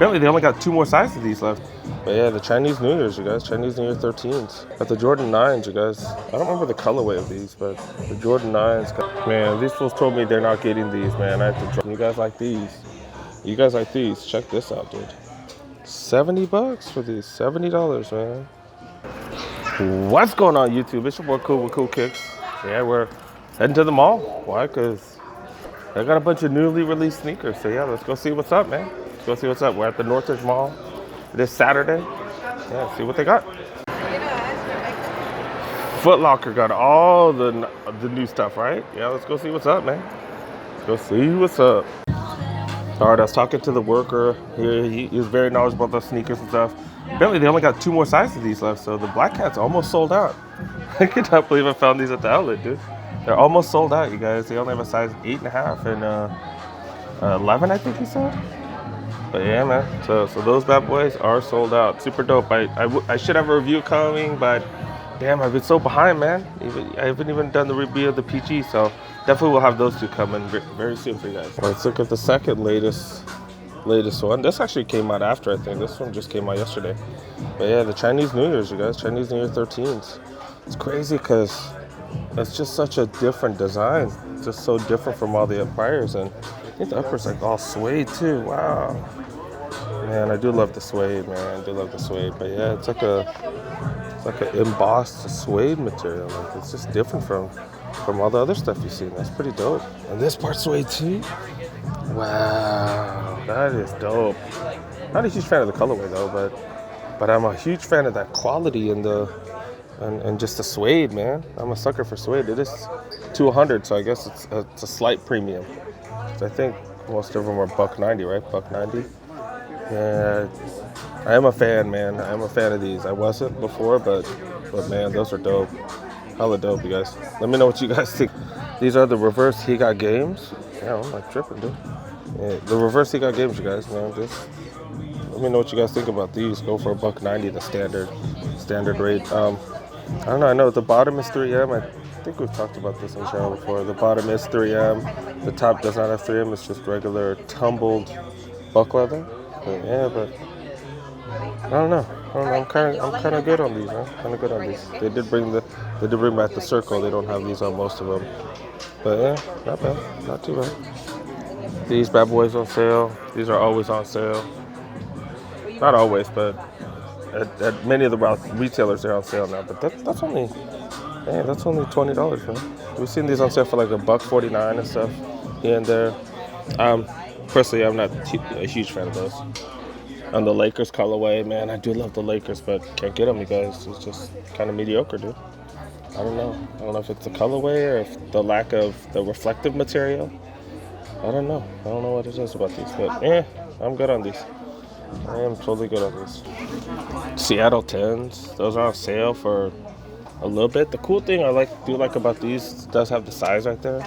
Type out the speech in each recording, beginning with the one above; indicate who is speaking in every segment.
Speaker 1: Apparently they only got 2 more sizes of these left. But yeah, the Chinese New Year's, you guys. Chinese New Year 13s. Got the Jordan 9s, you guys. I don't remember the colorway of these, but the Jordan 9s. Man, these fools told me they're not getting these, man. I have to drop. You guys like these? You guys like these? Check this out, dude. $70 for these. $70, man. What's going on, YouTube? It's your boy Cool with Cool Kicks. Yeah, we're heading to the mall. Why? Because I got a bunch of newly released sneakers. So yeah, let's go see what's up, man. Let's go see what's up. We're at the Northridge Mall this Saturday. Yeah, see what they got. Foot Locker got all the new stuff, right? Yeah, let's go see what's up, man. Let's go see what's up. All right, I was talking to the worker here. He was very knowledgeable about the sneakers and stuff. Apparently, they only got 2 more sizes of these left, so the black cat's almost sold out. I cannot believe I found these at the outlet, dude. They're almost sold out, you guys. They only have a size 8.5 and 11, I think he said. But yeah, man. So those bad boys are sold out. Super dope. I should have a review coming, but damn, I've been so behind, man. I haven't even done the review of the PG, so definitely we'll have those two coming very soon for you guys. Let's look at the second latest one. This actually came out after, I think. This one just came out yesterday. But yeah, the Chinese New Year's, you guys. Chinese New Year 13s. It's crazy because it's just such a different design. It's just so different from all the priors. And I think the upper's like all suede too. Wow. Man, I do love the suede, man. I do love the suede. But yeah, it's like an embossed suede material. Like, it's just different from all the other stuff you've seen. That's pretty dope. And this part's suede too. Wow, that is dope. Not a huge fan of the colorway though, but I'm a huge fan of that quality and just the suede, man. I'm a sucker for suede. It is $200, so I guess it's a slight premium. So I think most of them are $190, right? $190. Yeah, I am a fan, man. I am a fan of these. I wasn't before, but man, those are dope. Hella dope, you guys. Let me know what you guys think. These are the reverse He Got Games. Yeah, I'm like tripping, dude. Yeah, the reverse He Got Games, you guys, man. Just let me know what you guys think about these. Go for $190, the standard rate. I don't know. I know the bottom is 3M. I think we've talked about this on the channel before. The bottom is 3M. The top does not have 3M. It's just regular tumbled buck leather. But yeah, but I don't know. I'm kind of good on these, man. Kind of good on these. They did bring back the circle. They don't have these on most of them. But yeah, not bad. Not too bad. These bad boys on sale. These are always on sale. Not always, but at many of the retailers they're on sale now. But that's only $20, man. We've seen these on sale for like $1.49 and stuff here and there. Personally, I'm not a huge fan of those. On the Lakers colorway, man, I do love the Lakers, but can't get them, you guys. It's just kind of mediocre, dude. I don't know. I don't know if it's the colorway or if the lack of the reflective material. I don't know. I don't know what it is about these, but yeah, I'm good on these. I am totally good on these. Seattle 10s. Those are on sale for a little bit. The cool thing I do like about these, it does have the size right there.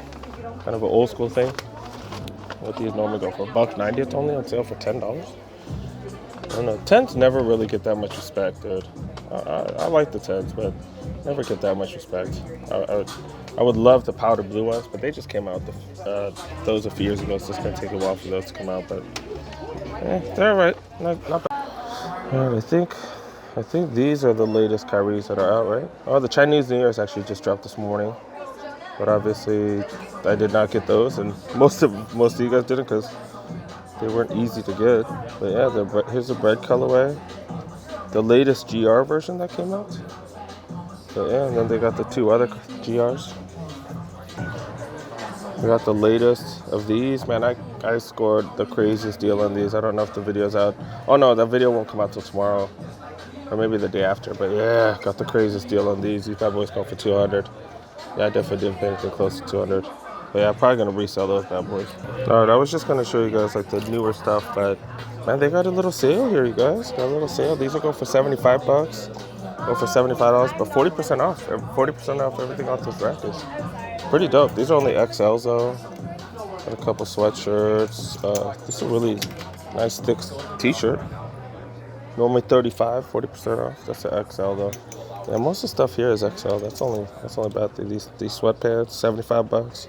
Speaker 1: Kind of an old school thing. What these normally go for $1.90. It's only on sale for $10. I don't know. 10s never really get that much respect, dude. I like the 10s, but never get that much respect. I would love the powder blue ones, but they just came out those a few years ago, so it's gonna take a while for those to come out. But they're alright. Not bad. Alright, I think these are the latest Kyries that are out, right? Oh, the Chinese New Year's actually just dropped this morning. But obviously, I did not get those, and most of you guys didn't because they weren't easy to get. But yeah, here's the bread colorway, the latest GR version that came out. So yeah, and then they got the 2 other GRs. We got the latest of these. Man, I scored the craziest deal on these. I don't know if the video's out. Oh no, that video won't come out till tomorrow, or maybe the day after. But yeah, got the craziest deal on these. These bad boys go for $200. Yeah, I definitely didn't pay anything close to $200. But yeah, I'm probably going to resell those bad boys. Alright, I was just going to show you guys like the newer stuff, but man, they got a little sale here, you guys. Got a little sale. These are going for $75. Go for $75, but 40% off. 40% off everything off this rack is pretty dope. These are only XLs though. Got a couple sweatshirts. This is a really nice thick t-shirt. Normally 35, 40% off. That's an XL though. Yeah, most of the stuff here is XL. That's only bad thing. These sweatpants, $75,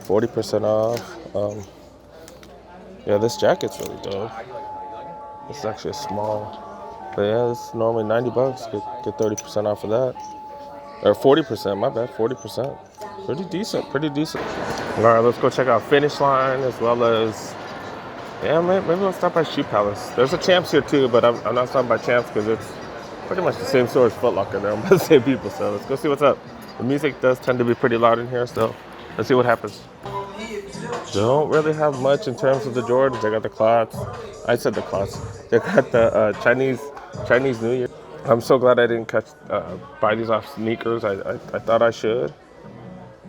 Speaker 1: 40% off. Yeah, this jacket's really dope. This is actually a small. But yeah, this is normally 90 bucks. Get 30% off of that. Or 40%, my bad, 40%. Pretty decent, pretty decent. All right, let's go check out Finish Line as well as, yeah, maybe we'll stop by Shoe Palace. There's a Champs here too, but I'm not stopping by Champs because it's pretty much the same store as Foot Locker. They're by the same people, so let's go see what's up. The music does tend to be pretty loud in here, so let's see what happens. Don't really have much in terms of the Jordans. They got the clots. I said the clots. They got the Chinese New Year. I'm so glad I didn't buy these off sneakers. I thought I should.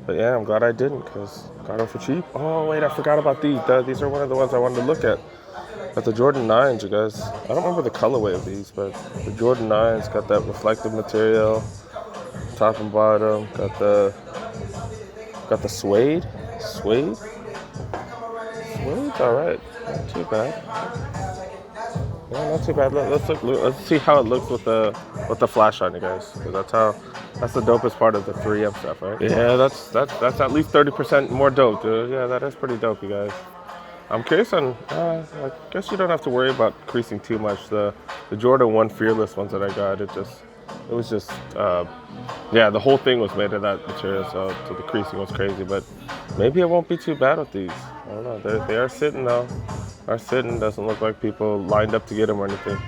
Speaker 1: But yeah, I'm glad I didn't because got them for cheap. Oh, wait, I forgot about these. These are one of the ones I wanted to look at. Got the Jordan 9s, you guys. I don't remember the colorway of these, but the Jordan 9s got that reflective material, top and bottom. Got the suede. Suede's all right. Not too bad. Yeah, not too bad. Let's see how it looks with the flash on, you guys. Because that's the dopest part of the 3M stuff, right? Yeah, that's at least 30% more dope, dude. Yeah, that is pretty dope, you guys. I'm curious on. I guess you don't have to worry about creasing too much. The Jordan 1 Fearless ones that I got, it was just. Yeah, the whole thing was made of that material, so the creasing was crazy. But maybe it won't be too bad with these. I don't know. They are sitting though. Are sitting. Doesn't look like people lined up to get them or anything.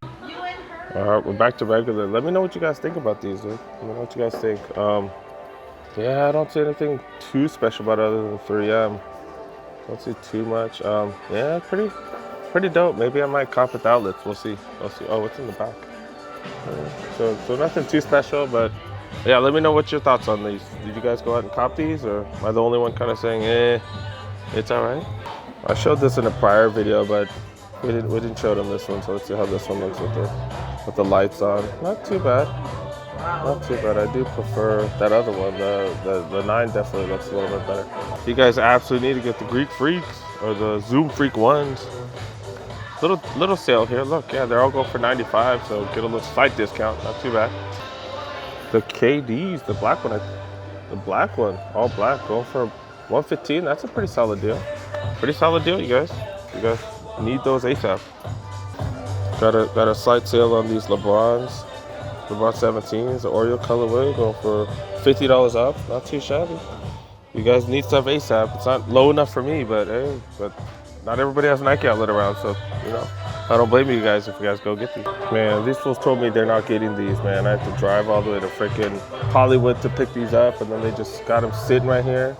Speaker 1: All right, we're back to regular. Let me know what you guys think about these, dude. Let me know what you guys think. Yeah, I don't see anything too special about it other than 3M. Don't see too much. Yeah, pretty dope. Maybe I might cop at the outlets. We'll see. Oh, what's in the back? So nothing too special, but yeah, let me know what your thoughts on these. Did you guys go out and cop these, or am I the only one kind of saying, it's all right? I showed this in a prior video, but we didn't show them this one, so let's see how this one looks with the lights on. Not too bad. Not too bad. I do prefer that other one. The 9 definitely looks a little bit better. You guys absolutely need to get the Greek Freaks or the Zoom Freak ones. Little sale here. Look, yeah, they're all going for 95, so get a little slight discount. Not too bad. The KDs, the black one, all black, going for 115. That's a pretty solid deal. Pretty solid deal, you guys. You guys need those ASAP. Got a slight sale on these LeBron 17s, the Oreo colorway, going for $50 off. Not too shabby. You guys need stuff ASAP. It's not low enough for me, but hey, not everybody has Nike outlet around, so I don't blame you guys if you guys go get these. Man, these fools told me they're not getting these, man. I had to drive all the way to freaking Hollywood to pick these up, and then they just got them sitting right here.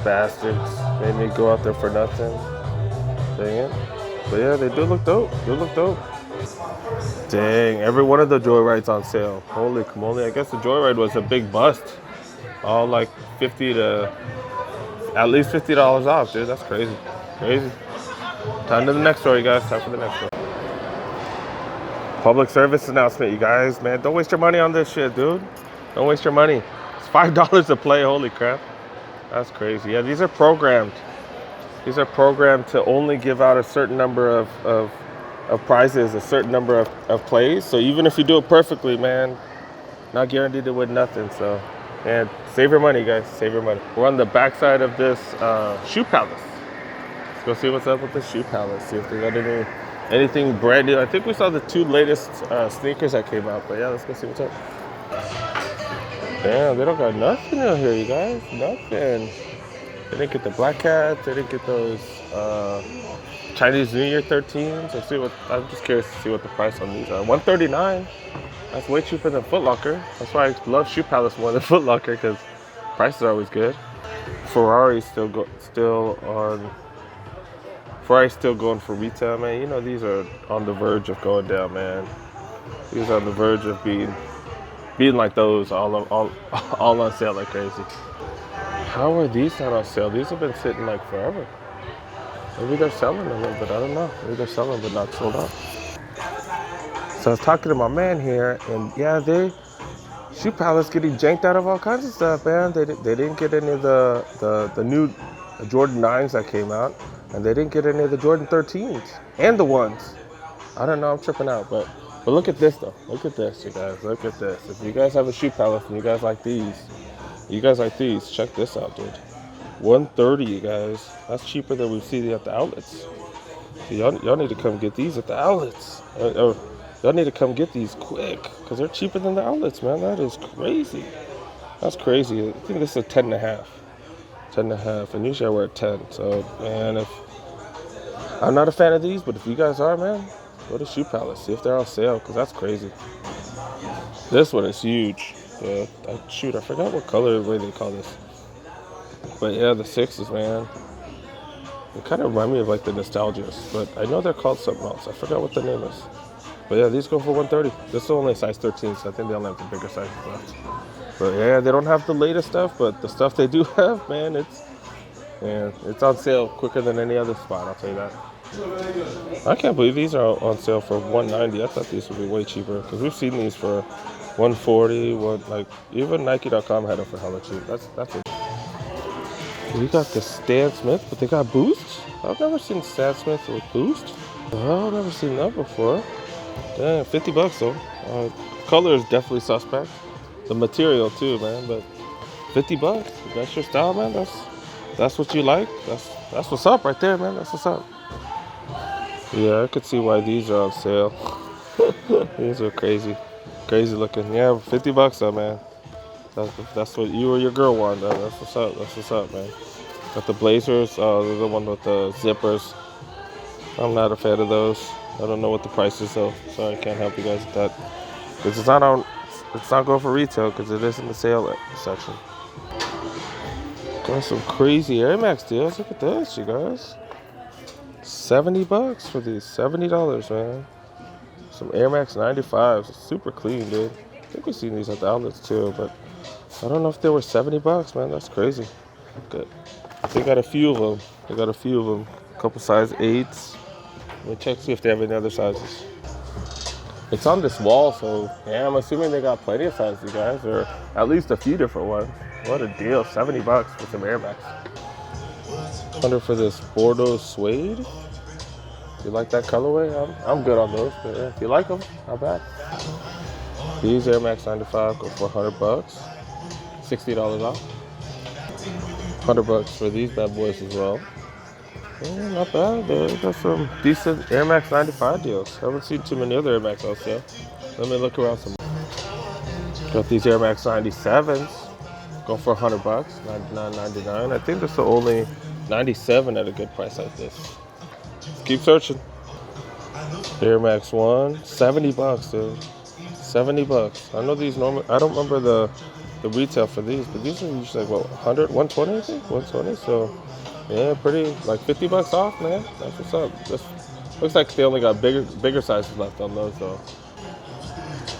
Speaker 1: Bastards. Made me go out there for nothing. Dang it. But yeah, they do look dope. Dang, every one of the Joyrides on sale. Holy camole. I guess the Joyride was a big bust. All like 50 to at least $50 off, dude. That's crazy. Crazy. Time to the next story, guys. Time for the next story. Public service announcement, you guys. Man, don't waste your money on this shit, dude. Don't waste your money. It's $5 to play. Holy crap. That's crazy. Yeah, these are programmed. These are programmed to only give out a certain number of prizes, a certain number of plays. So even if you do it perfectly, man, not guaranteed to win nothing. So, man, save your money, guys. Save your money. We're on the backside of this Shoe Palace. Let's go see what's up with the Shoe Palace. See if they got anything brand new. I think we saw the 2 latest sneakers that came out. But yeah, let's go see what's up. Damn, they don't got nothing out here, you guys. Nothing. They didn't get the Black Cats. They didn't get those Chinese New Year 13s. I'm just curious to see what the price on these are. $139. That's way cheaper than Foot Locker. That's why I love Shoe Palace more than Foot Locker, because prices are always good. Ferrari's still going for retail, man. You know, these are on the verge of going down, man. These are on the verge of being like those, all on sale like crazy. How are these not on sale? These have been sitting like forever. Maybe they're selling a little bit. I don't know. Maybe they're selling but not sold out. So I was talking to my man here, and yeah, Shoe Palace getting janked out of all kinds of stuff, man. They didn't get any of the new Jordan 9s that came out, and they didn't get any of the Jordan 13s and the ones. I don't know. I'm tripping out, but look at this though. Look at this, you guys. Look at this. If you guys have a Shoe Palace and you guys like these, check this out, dude. $130, you guys. That's cheaper than we see at the outlets. See, y'all need to come get these at the outlets. Y'all need to come get these quick because they're cheaper than the outlets, man. That is crazy. That's crazy. I think this is a 10 and a half. 10 and a half, and usually I wear a 10. So, man, if I'm not a fan of these, but if you guys are, man, go to Shoe Palace. See if they're on sale because that's crazy. This one is huge. Yeah, shoot, I forgot what color they call this. But yeah, the 6s, man. They kind of remind me of like the Nostalgias, but I know they're called something else. I forgot what the name is. But yeah, these go for $130. This is only size 13, so I think they only have the bigger sizes left. But yeah, they don't have the latest stuff, but the stuff they do have, man, it's on sale quicker than any other spot, I'll tell you that. I can't believe these are on sale for $190. I thought these would be way cheaper because we've seen these for $140. Like even Nike.com had them for hella cheap. That's it. We got the Stan Smith, but they got boosts. I've never seen Stan Smith with boost. I've never seen that before. Damn, $50 though. Color is definitely suspect. The material too, man. But $50. If that's your style, man. That's what you like. That's what's up right there, man. That's what's up. Yeah, I could see why these are on sale. These are crazy looking. Yeah, $50 though, man. That's what you or your girl want. That's what's up. That's what's up, man. Got the Blazers. The one with the zippers. I'm not a fan of those. I don't know what the price is though. Sorry, I can't help you guys with that. Because it's not going for retail because it is in the sale section. Got some crazy Air Max deals. Look at this, you guys. $70 for these. $70, man. Some Air Max 95s. Super clean, dude. I think we've seen these at the outlets too, but I don't know if they were $70, man. That's crazy. Good. They got a few of them. A couple size 8s. Let me check see if they have any other sizes. It's on this wall, so yeah, I'm assuming they got plenty of sizes, you guys, or at least a few different ones. What a deal. $70 for some Air Max. $100 for this Bordeaux suede. If you like that colorway, I'm good on those. But yeah, if you like them, not bad. These Air Max 95 go for $100. $60 off. $100 for these bad boys as well. Yeah, not bad. They got some decent Air Max 95 deals. Haven't seen too many other Air Max on sale. Let me look around some. Got these Air Max 97s. Go for $100. $99.99. I think that's the only 97 at a good price like this. Keep searching. Air Max 1, $70, dude. $70. I know these normally. I don't remember the retail for these, but these are usually like what 100, 120, I think, 120. So yeah, pretty like $50 off, man. That's what's up. This looks like they only got bigger sizes left on those though.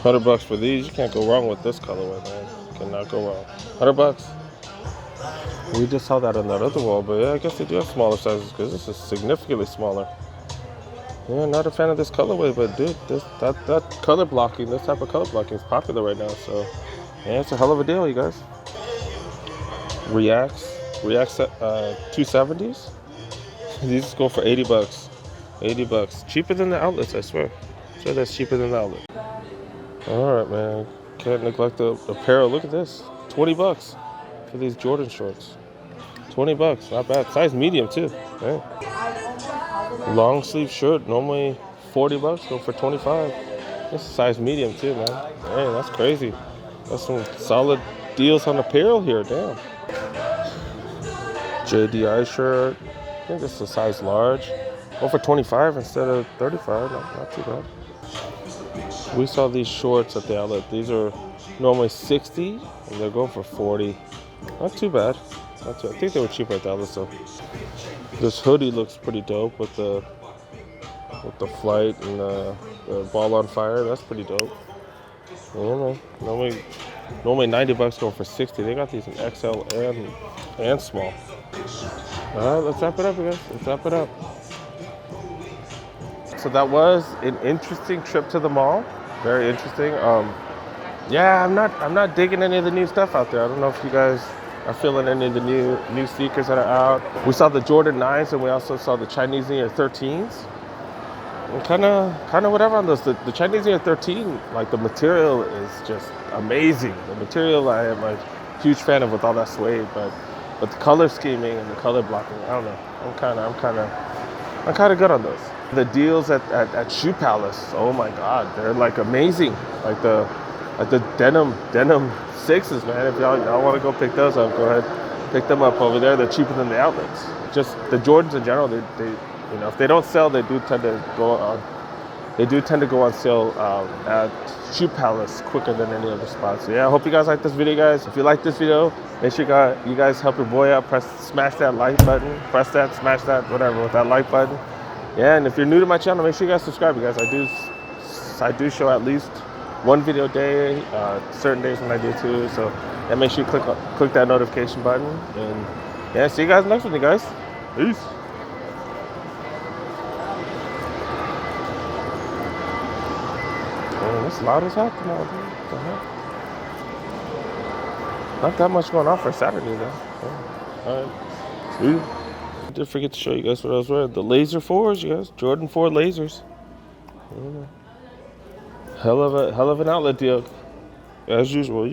Speaker 1: $100 for these. You can't go wrong with this colorway, man. Cannot go wrong. $100. We just saw that on that other wall, but yeah, I guess they do have smaller sizes because this is significantly smaller. Yeah, not a fan of this colorway, but dude, that color blocking, this type of color blocking is popular right now. So yeah, it's a hell of a deal, you guys. Reacts 270s. These go for $80. $80. Cheaper than the outlets, I swear. So that's cheaper than the outlet. All right, man. Can't neglect the apparel. Look at this. $20 for these Jordan shorts. $20. Not bad. Size medium too. Yeah. Long sleeve shirt. Normally $40. Go for $25. This is size medium too, man. Hey, that's crazy. That's some solid deals on apparel here. Damn. JDI shirt. I think this is a size large. Go for $25 instead of $35. Not too bad. We saw these shorts at the outlet. These are normally $60 and they're going for $40. Not too bad. I think they were cheaper at the outlet. So this hoodie looks pretty dope with the flight and the ball on fire. That's pretty dope. Yeah, normally $90 going for $60. They got these in XL and small. All right, let's wrap it up, guys. Let's wrap it up. So that was an interesting trip to the mall. Very interesting. Yeah, I'm not digging any of the new stuff out there. I don't know if you guys are feeling any of the new sneakers that are out. We saw the Jordan 9s and we also saw the Chinese New Year 13s. And kind of whatever on those. The Chinese New Year 13, like the material is just amazing. The material I am a huge fan of with all that suede, but the color scheming and the color blocking, I don't know. I'm kind of good on those. The deals at Shoe Palace, oh my God, they're like amazing. Like the denim sixes, man. If y'all want to go pick those up, go ahead, pick them up over there. They're cheaper than the outlets. Just the Jordans in general, they if they don't sell, they do tend to go on. They do tend to go on sale at Shoe Palace quicker than any other spot. So yeah, I hope you guys like this video, guys. If you like this video, make sure you guys help your boy out. Smash that like button. Press that, smash that, whatever with that like button. Yeah, and if you're new to my channel, make sure you guys subscribe, you guys. I do show at least one video a day, certain days when I do too. So yeah, make sure you click that notification button. And yeah, see you guys next one, you guys. Peace. Man, it's loud as heck now, dude. What the heck? Not that much going on for Saturday, though. Yeah. All right. See. I did forget to show you guys what I was wearing. The Laser 4s, you guys. Jordan 4 lasers. Yeah. Hell of an outlet deal. As usual,